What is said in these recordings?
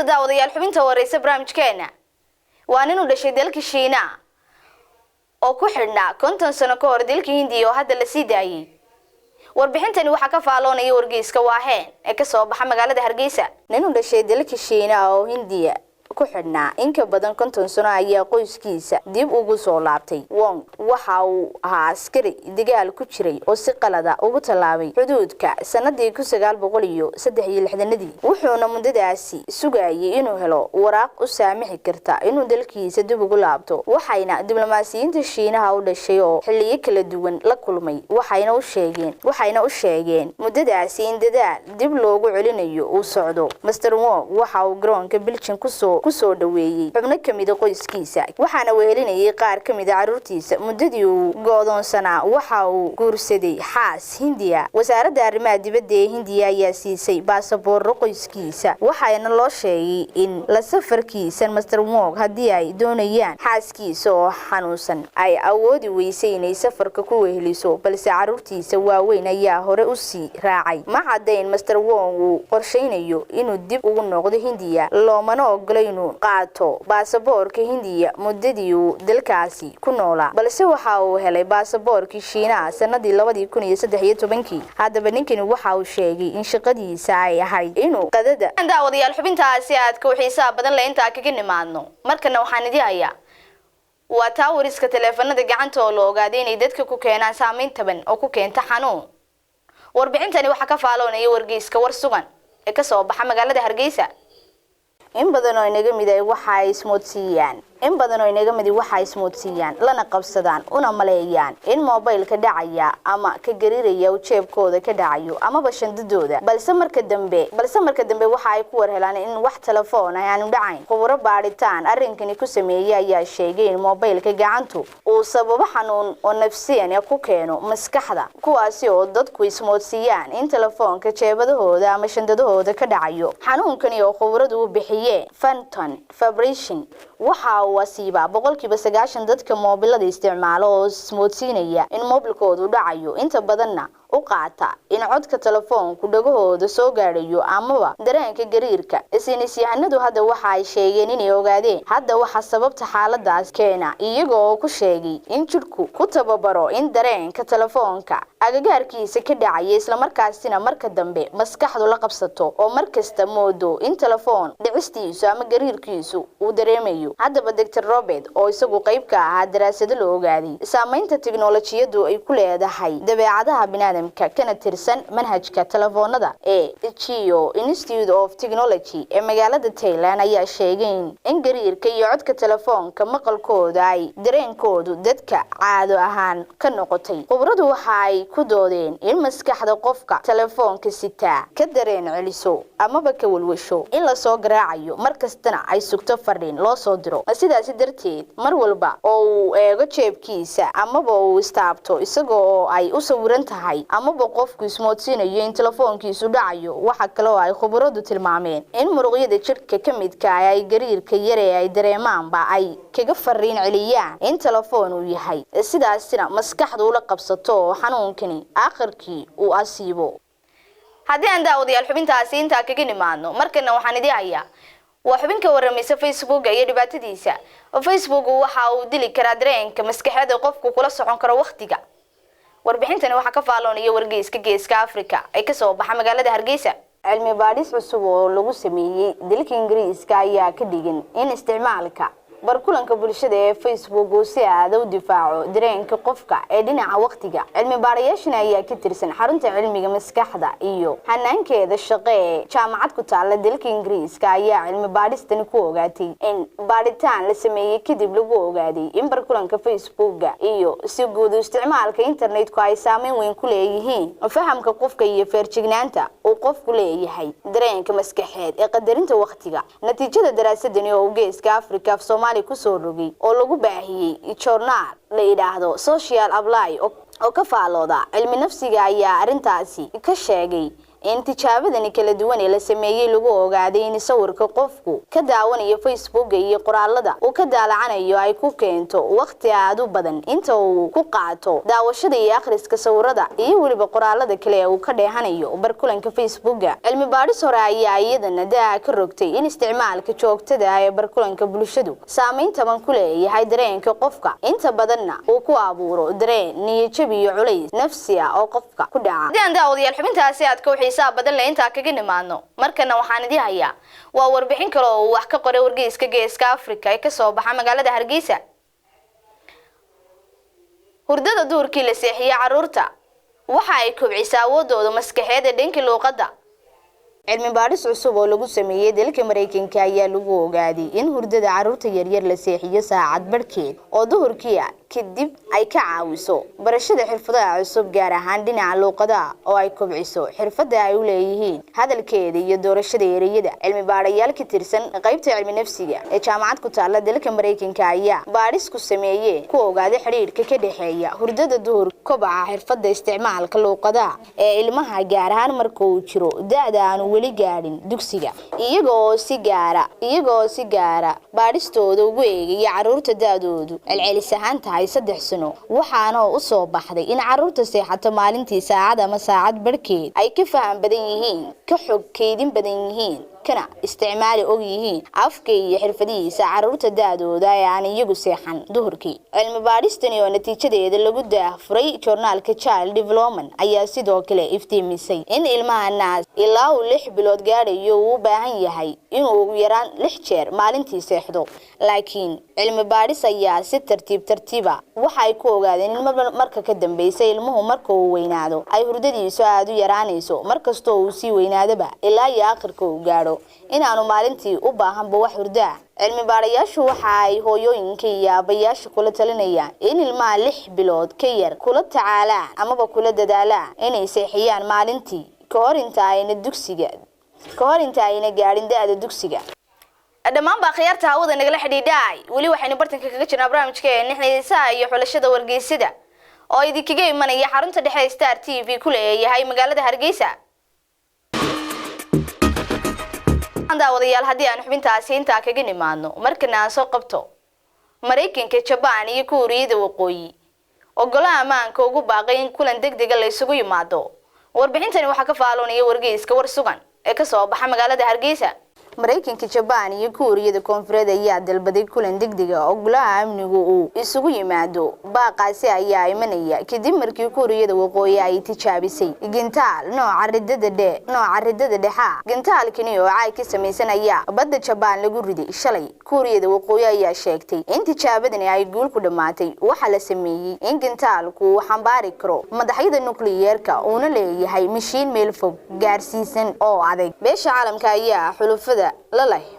maanta daawadayaal xubinta wareysa barnaamijkeena waa nin u dhashay dalka Shiina oo ku xidhnaa 50 sano ka hor dalka Hindiya oo hadda la sii daayay. warbixintani waxa ka faaloonaya wargeyska Waaheen ee ka soo baxa magaalada Hargeysa. nin u dhashay dalka Shiina oo Hindiya ku xidhnaa in ka badan 50 sano ayaa qoyskiisa dib ugu soo laabtay. Wong waxa uu ahaa askari dagaal ku jiray oo si qalada ugu talaabay xuduudka sanadii 1963 wuxuuna muddadaasi sugayay inuu helo waraaq u saamixi karta inuu dalkiisa dib ugu laabto. waxayna diblomaasiyiinta Shiinaha u dhashay oo xilliyo kala duwan la kulmay waxayna u sheegeen muddadaasi in dadaal dib loogu celinayo uu socdo. Mr. Wong waxa uu garoonka Beijing kusoo dhaweeyay xubno kamid ah qoyskiisa waxaana wehelinayay qaar kamid ah carruurtiisa. muddadii uu go'doonsanaa waxa uu guursaday xaas Hindiya. wasaaradda arrimaha dibadda ee Hindiya ayaa siisay baasaboor qoyskiisa waxaana loo sheegay in la safarkiisa Mr. Wong haddii ay doonayaan xaaskiisa oo xanuunsan ay awoodi weysay inay safarka ku weheliso balse carruurtiisa waaweyn ayaa hore u sii raacay. ma caddayn Mr. Wong uu qorsheynayo inuu dib ugu noqdo Hindiya loomana ogolay inuu qaato baasaboorka Hindiya muddadii uu dalkaasi ku noolaa balse waxa uu helay baasaboorkii Shiinaha sanadii 2013. haddaba ninkani waxa uu sheegay in shaqadiisa ay ahayd inuu qadada daawadayaal xubintaasi aad ka xiisaha badan la inta kaga nimaadno. markana waxaan idin hayaa waa taawariska teleefanada gacanta oo la ogaaday inay dadka ku keenaan saameyn taban oo ku keenta xanuun. warbixintani waxa ka faaloonaya wargeyska War Sugan ee ka soo baxa magaalada Hargeysa. in badan oo inaga mid ah waxa ismoodsiiyaan lana qabsadaan una maleeyaan in mobilka dhacaya ama ka gariiraya jeebkooda ka dhacayo ama bashandadooda balse marka dambe waxa ay ku warhelaan in wax telefoon ah aanu dhacayn. khubaro baaritaan arrinkani ku sameeyay ayaa sheegay in mobilka gacantu uu sababo xanuun oo nafsiyan ku keeno maskaxda kuwaasi oo dadku ismoodsiiyaan in telefoonka jeebadahooda ama shandadahooda ka dhacayo. xanuunkani oo khubaradu u bixiyeen phantom vibration waxa uu asiibaa 90% dadka mobilada isticmaala oo ismoodsiinaya in mobilkoodu dhacayo inta badanna u qaata in codka telefoonku dhagahooda soo gaadhayo amaba dareenka gariirka. isniisyahanadu hadda waxa ay sheegeen inay ogaadeen hadda waxa sababta xaaladaas keena iyagoo ku sheegay in jidhku ku tababaro in dareenka telefoonka agagaarkiisa ka dhacaya isla markaasina marka dambe maskaxdu la qabsato oo markasta moodo in telefoon dhicistiisu ama gariirkiisu uu dareemayo. haddaba Dr. Robert oo isagu qayb ka ah daraasad la ogaaday saameynta tiknoolajiyadu ay ku leedahay dabeecadaha bini'aadamka kana tirsan manhajka telefoonada ee Geo Institute of Technology ee magaalada Thailand ayaa sheegay in gariirka iyo codka telefoonka maqalkooda ay dareenkoodu dadka caado ahaan ka noqotay. khubaradu waxa ay ku doodeen in maskaxda qofka telefoonka sita ka dareen celiso amaba ka walwasho in la soo garaacayo markastana ay sugto fariin loo soo diro. sidaas darteed mar walba oo uu eego jeebkiisa amaba uu istaabto isagoo ay u sawiran tahay amaba qofku ismoodsiinayo in telefoonkiisu dhacayo. waxa kale oo ay khubaradu tilmaameen in muruqyada jidhka ka midka ah ay gariirka yare ay dareemaanba ay kaga fariin celiyaan in telefoon uu yahay sidaasina maskaxdu la qabsato oo xanuunkani aakhirkii uu asiibo. haddii aan daawadayaal xubintaasi inta kaga nimaadno markana waxaan idin hayaa waa xubin ka waramaysa Facebook iyo dhibaatadiisa. Facebook waxa uu dili karaa dareenka maskaxda qofku kula socon karo waqtiga. warbixintani waxa ka faaloonaya wargeyska Geeska Afrika ee ka soo baxa magaalada Hargeysa. cilmi baadhis cusub oo lagu sameeyay dalka Ingiriiska ayaa ka dhigin in isticmaalka barkulanka bulshada ee Facebook uu si aad u difaaco dareenka qofka ee dhinaca waqtiga. cilmi baarayaashan ayaa ka tirsan xarunta cilmiga maskaxda iyo hanaankeeda shaqo ee jaamacad ku taala dalka Ingiriiska ayaa cilmi baadhistan ku ogaatay in baaritaan la sameeyay kadib lagu ogaaday in barkulanka Facebook iyo si guud isticmaalka internetka ay saameyn weyn ku leeyihiin fahamka qofka iyo feerjignaanta uu qofku leeyahay dareenka maskaxeed ee qadarinta waqtiga. natiijada daraasadani oo Geeska Afrika ku soo rogay oo lagu baahiyay journal la yiraahdo Social Apply oo ka faalooda cilmi nafsiga ayaa arintaasi ka sheegay in tijaabadani kala duwan ee la sameeyay lagu ogaaday in sawirka qofku ka daawanayo Facebook iyo qoraalada uu ka daalacanayo ay ku keento waqti aad u badan inta uu ku qaato daawashada iyo akhriska sawirada iyo waliba qoraalada kale ee uu ka dheehanayo barkulanka Facebook. Cilmi baadhis hore ayaa iyadana daa ka rogtay in isticmaalka joogtada ah ee barkulanka bulshadu saameyn taban ku leeyahay dareenka qofka inta badanna uu ku abuuro dareen niyad jab iyo culays nafsi ah oo qofka ku dhaca. Hadaan daawadayaal xubintaasi aad ka xisaab badan leh inta kaga nimaadno markana waxaan idin hayaa waa warbixin kale oo wax ka qoray wargeyska Geeska Afrika ee ka soo baxa magaalada Hargeysa. Hurdada duurkii la seexiyo carruurta waxa ay kobcisaa awoodooda maskaxeed ee dhanka luqadda. Cilmi baadhis cusub oo lagu sameeyay dalka Mareykanka ayaa lagu ogaaday in hurdada carruurta yaryar la seexiyo saacad barkeed oo duhurkii kadib ay ka caawiso barashada xirfadaha cusub gaar ahaan dhinaca luqadda oo ay kobciso xirfada ay u leeyihiin hadalkeeda iyo doorashada ereyada. Cilmi baadhayaal ka tirsan qaybta cilmi nafsiga ee jaamacad ku taala dalka Mareykanka ayaa baadhis ku sameeyay ku ogaaday xiriirka ka dhaxeeya hurdada duhur kobaca xirfada isticmaalka luqadda ee ilmaha gaar ahaan marka uu jiro da'da aan weli gaadhin dugsiga iyagoo si gaara baadhistooda ugu eegaya carruurta da'doodu celcelis ahaan tahay 3 sano waxaana u soo baxday in carruurta seexato maalintii saacad ama saacad barkeed ay ka faham badan yihiin ka xog keedin badan yihiin kana isticmaali og yihiin afka iyo xirfadihiisa carruurta da'dooda ee aan iyagu seexan duhurkii. Cilmi baadhistani oo natiijadeeda lagu daahfuray journalka Child Development ayaa sidoo kale iftiimisay in ilmaha naas ilaa uu 6 bilood gaadhayo uu u baahan yahay inuu ugu yaraan 6 jeer maalintii seexdo. Laakiin cilmi baadhis ayaa si tartiib waxa ay ku ogaadeen in marka ka dambeysay ilmuhu marka uu weynaado ay hurdadiisu aad u yaraanayso markastoo uu sii weynaadaba ilaa iyo aakhirka uu gaadho inaanu maalintii u baahanba wax hurdo ah. Cilmi baadhayaashu waxa ay hooyooyinka iyo aabayaasha kula talinayaan in ilmaha 6 bilood ka yar kula tacaalaan amaba kula dadaalaan inay seexiyaan maalintii ka hor inta ayna gaadhin da'da dugsiga. Dhammaan khiyaarta hawada nagala xidhiidhay wali waxaynu bartanka kaga jirnaa barnaamijkeena Nixnaysa iyo xulashada wargeysida oo idinkaga imanaya xarunta dhexe Star TV ku leeyahay magaalada Hargeysa. Daawadayaal haddii aan xubintaasi inta kaga nimaadno markana aan soo qabto Mareykanka, Japan iyo Kuuriyada Waqooyi ogolaa amaanka ugu baaqay in kulan degdeg ah la isugu yimaado. Warbixintani waxa ka faaloonaya wargeyska war sugan ee ka soo baxa magaalada Hargeysa. Mareykanka, Japan iyo Kuuriyada Koonfureed ayaa dalbaday kulan degdeg ah oo golaha amnigu uu isugu yimaado. Baaqaasi ayaa imanaya kadib markii Kuuriyada Waqooyi ay tijaabisay gintaal nooca ridada dhexe. Gintaalkani oo ay ka samaysanaya badda Japan lagu riday shalay. Kuuriyada Waqooyi ayaa sheegtay in tijaabadani ay guul ku dhamaatay. Waxa la sameeyay in gintaalku uu xambaari karo madaxyada nukliyeerka uuna leeyahay mashiin meel fog gaarsiisan oo adag. Beesha caalamka ayaa xulufada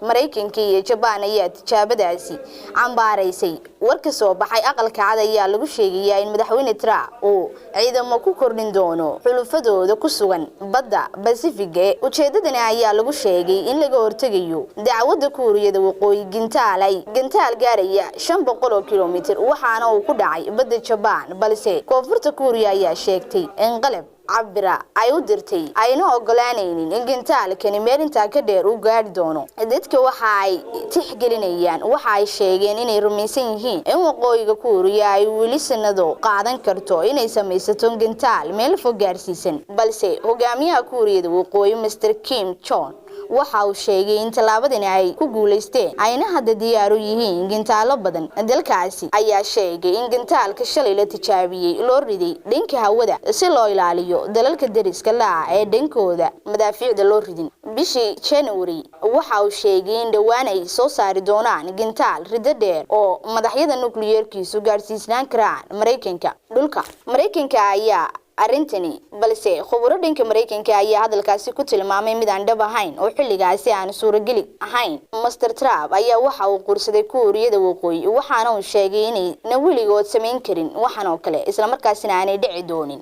Mareykanka iyo Japan ayaa tijaabadaasi cambaaraysay. Warka soo baxay aqalka cad ayaa lagu sheegay in madaxweyne Trump uu ciidamo ku kordhin doono xulufadooda ku sugan badda Pacific. Ujeedadani ayaa lagu sheegay in laga hortagayo dacwadda Kuuriyada Waqooyi gintaal gaaraya 500 kiiloomitir waxaana uu ku dhacay badda Japan, balse Koonfurta Kuuriya ayaa sheegtay in qalab cabira ay u dirtay ayna ogolaanaynin in gintaalkani meel inta ka dheer u gaari doono. Dadka waxa ay tixgelinayaan waxa ay sheegeen inay rumaysan yihiin in Waqooyiga Kuuriya ay weli sanado qaadan karto inay samaysato gintaal meel fog gaarsiisan, balse hogaamiyaha Kuuriyada Waqooyi Mr. Kim Jong waxa uu sheegay in talaabadani ay ku guuleysteen ayna hadda diyaar u yihiin gintaalo badan. Dalkaasi ayaa sheegay in gintaalka shalay la tijaabiyay loo riday dhanka hawada si loo ilaaliyo dalalka deriska la ee dhankooda madaafiicda loo ridin. Bishii January waxa uu sheegay in dhawaan ay soo saari doonaan gintaal ridda dheer oo madaxyada nukliyeerkiisu gaarsiisnaan karaan Mareykanka. Dhulka Mareykanka ayaa arintani balse khubaro dhanka Mareykanka ayaa hadalkaasi ku tilmaamay mid aan dhab ahayn oo xilligaasi aan suuragali ahayn. Mr. Trump ayaa waxa uu qorsaday Kuuriyada Waqooyi waxaana uu sheegay inay weligood samayn karin waxan oo kale isla markaasina aanay dhici doonin.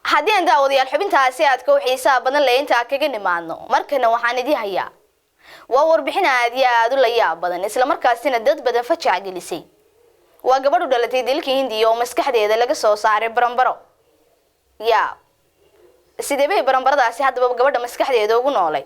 Haddii aan daawadayaal xubintaasi aad ka xiisaha badan leh inta kaga nimaadno markana waxaan idin hayaa waa warbixin aad u la yaab badan isla markaasina dad badan fajac gelisay. Waa gabadh u dhalatay dalka Hindiya oo maskaxdeeda laga soo saaray baranbaro sidee bay baranbaradaasi haddaba gabadha maskaxdeeda ugu noolay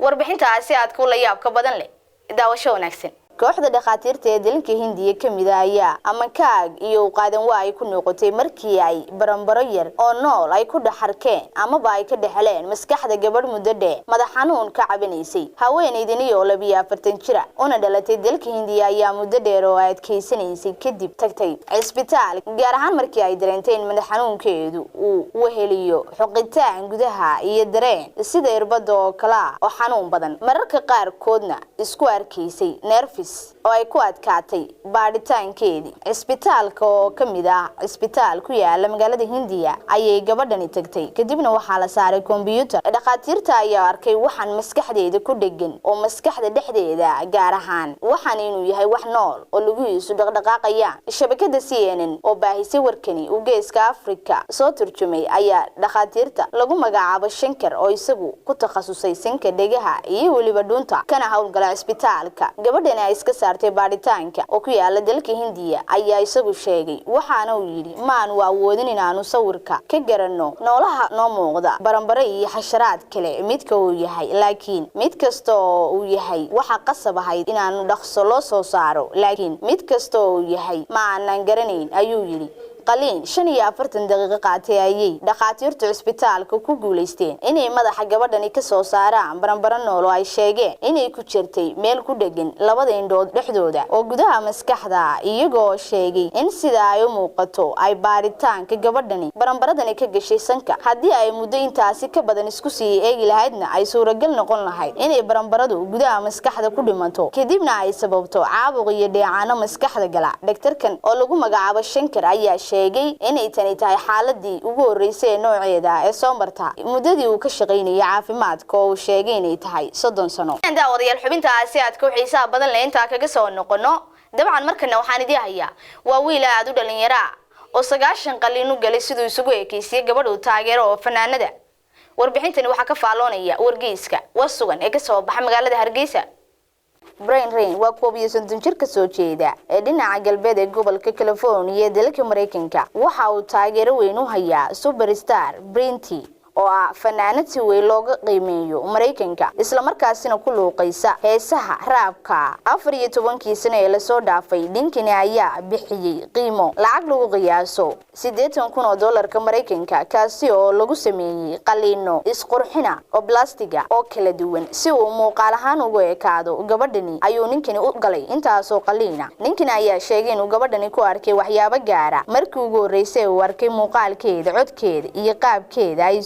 warbixintaasi aad ku la yaab ka badan leh daawasho wanaagsan kooxda dhaqaatiirta ee dalka Hindiya kamid ah ayaa amakaag iyo qaadan waa ay ku noqotay markii ay baranbaro yar oo nool ay ku dhaxarkeen ama ba ay ka dhaxleen maskaxda gabadh muddo dheer madax xanuun ka cabanaysay haweeneydani oo 42 jir ah oo dhalatay dalka Hindiya ayaa muddo dheer oo adkaysanaysay kadib tagtay isbitaal gaar ahaan markii ay dareentay in madax xanuunkeedu uu weheliyo xoqitaan gudaha iyo dareen sida irbado oo kala oo xanuun badan mararka qaar koodna isku arkaysay nervous oo ay ku adkaatay baadhitaankeedii isbitaalka oo kamid ah isbitaal ku yaala magaalada Hindiya ayay gabadhani tagtay kadibna waxa la saaray computer dhaqaatiirta ayaa arkay waxaan maskaxdeeda ku dhagan oo maskaxda dhexdeeda gaar ahaan waxaan inuu yahay wax nool oo lagu isu dhaqdhaqaaqaya shabakada CNN oo baahisay warkani u geeska Afrika soo turjumay ayaa dhaqaatiirta lagu magacaabo Shankar oo isagu ku takhasusay sanka dhegaha iyo waliba dhuunta kana hawlgala isbitaalka gabadhani iska saartay baadhitaanka oo ku yaala dalka Hindiya ayaa isagu sheegay waxaana uu yiri maan waa awoodin inaanu sawirka ka garanno noolaha noo muuqda baranbare iyo xasharaad kale midka uu yahay laakiin mid kasta oo uu yahay waxa qasab ahayd inaanu dhaqso loo soo saaro laakiin mid kasta oo uu yahay ma aanan garanayn ayuu yiri qaliin 45 daqiiqo qaatay ayay dhaqaatiirtu isbitaalka ku guuleysteen inay madaxa gabadhani ka soo saaraan baranbaro nool oo ay sheegeen inay ku jirtay meel ku dhagan labada indhood dhexdooda oo gudaha maskaxda iyagoo sheegay in sida ay u muuqato ay baaritaanka gabadhani baranbaradani ka gashay sanka haddii ay muddo intaasi ka badan isku sii eegi lahaydna ay suuragal noqon lahayd inay baranbaradu gudaha maskaxda ku dhimanto kadibna ay sababto caabuq iyo dheecaano maskaxda gala dhaktarkan oo lagu magacaabo Shankar ayaa sheegay inay tani tahay xaaladii ugu horeysay nooceeda ee soo marta muddadii uu ka shaqeynayay caafimaadka oo sheegay inay tahay 30 sano daawadayaal xubintaasi aad ku xiisaha badan leh inta kaga soo noqono dabcan markana waxaan idin hayaa waa wiil aad u dhalinyaro oo 9 qalin u galay sidoo isugu ekeysay gabadh uu taageero oo fanaanada warbixintani waxa ka faaloonaya wargeyska wasugan ee ka soo baxay magaalada Hargeysa Brian Rain waa koob iyo 60 jir ka soo jeeda ee dhinaca galbeed ee gobolka California ee dalka Mareykanka waxa uu taageero weyn u hayaa superstar Brinty oo ah fanaanad si weyn looga qiimeeyo Mareykanka isla markaasina ku luuqaysa heesaha raabka 14 sano ee la soo dhaafay ninkani ayaa bixiyay qiimo lacag lagu qiyaaso $80,000 Mareykanka kaasi oo lagu sameeyay qaliino isqurxina oo plastiga oo kala duwan si uu muuqaal ahaan ugu ekaado gabadhani ayuu ninkani u galay intaas oo qaliina ninkani ayaa sheegay inuu gabadhani ku arkay waxyaabo gaar ah markii ugu horeysay uu arkay muuqaalkeeda codkeeda iyo qaabkeeda ay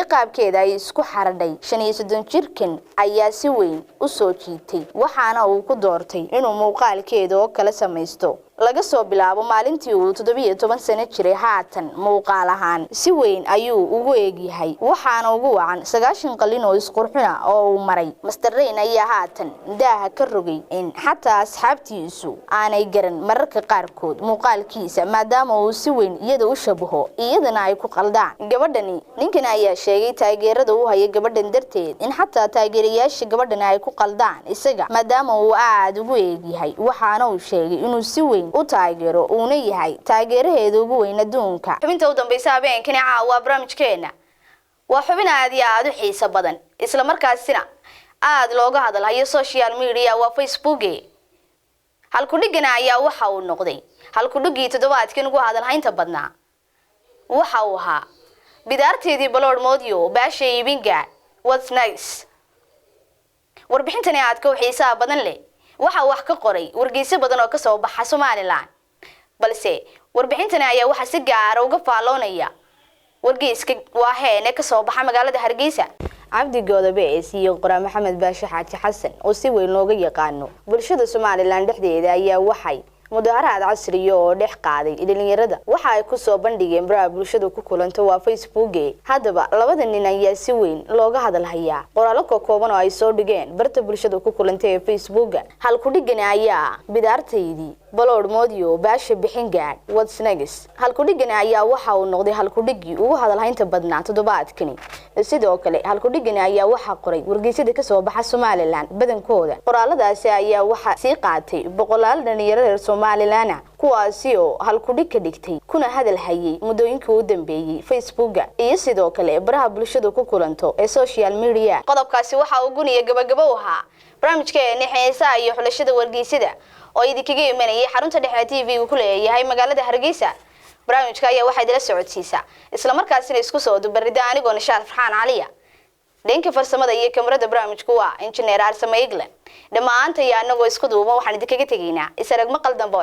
qaabkeeda ay isku xardhay 35 jirkan ayaa si weyn u soo jiitay waxaana uu ku doortay inuu muuqaalkeeda oo kala samaysto laga soo bilaabo maalintii uu 17 sano jiray haatan muuqaal ahaan si weyn ayuu ugu eegyahay waxaana ugu wacan 9 qalin oo isqurxina oo uu maray Mr. Rain ayaa haatan daaha ka rogay in xataa asxaabtiisu aanay garan mararka qaarkood muuqaalkiisa maadaama uu si weyn iyada u shabaho iyadana ay ku qaldaan gabadhani ninkan ayaa sheegay taageerada uu hayay gabadhan darteed in xataa taageerayaasha gabadhan ay ku qaldaan isaga maadaama uu aad ugu eegyahay waxaana uu sheegay inuu si weyn u taageero uuna yahay taageeraheeda ugu weyn adduunka xubinta u dambaysa habeenkani waa barnaamijkeena waa xubin aad iyo aad u xiiso badan isla markaasina aad looga hadlayo social media waa Facebook halku dhigana ayaa waxa uu noqday halku dhigii toddobaadkan ugu hadalhaynta badnaa waxa uu ahaa bidaarteedii balood moodiyo baasha iibinga what's nice warbixintani aad ka xiisaha badan leh waxa wax ka qoray wargeyso badan oo ka soo baxa Soomaaliland balse warbixintani ayaa waxa si gaar ah uga faaloonaya wargeyska waaheene ka soo baxa magaalada Hargeysa Cabdi Goodabe iyo Qura Maxamed Baasha Xaaji Xasan oo si weyn looga yaqaano bulshada Soomaaliland dhexdeeda ayaa waxay mudaharaad casri oo dhex qaaday dhalinyarada waxa ay ku soo bandhigeen baraha bulshada ku kulanto waa Facebook hadaba labada nin ayaa si weyn looga hadalhayaa qoraalo kooban oo ay soo dhigeen barta bulshada ku kulantay ee Facebook hal ku dhigan ayaa bidaarteedii balood moodiyo baasha bixin gaad what's next halkudhigani ayaa waxa uu noqday halkudhigi ugu hadalhaynta badnaa toddobaadkani sidoo kale halkudhigani ayaa waxa qoray wargeysyada ka soo baxa Somaliland badankooda qoraaladaasi ayaa waxa sii qaatay boqolaal dhalinyaro reer Somaliland kuwaasi oo halkudhig ka dhigtay kuna hadal hayay muddooyinkii u dambeeyay Facebook iyo sidoo kale baraha bulshada ku kulanto ee social media qodobkaasi waxa uu guniya gabagabo ahaa barnaamijkeena xiisaha iyo xulashada wargeysyada oo idinkaga imanayay xarunta dhexe TV ku leeyahay magaalada Hargeysa barnaamijka ayaa waxa idila socodsiisa isla markaasina isku soo dubarida anigoo Nishaad Farxaan Caliya dhanka farsamada iyo kamarada barnaamijku waa injineer Arsama Iglan dhamaanta iyo anagoo isku duuban waxaan idinkaga tageynaa isarag maqal dambe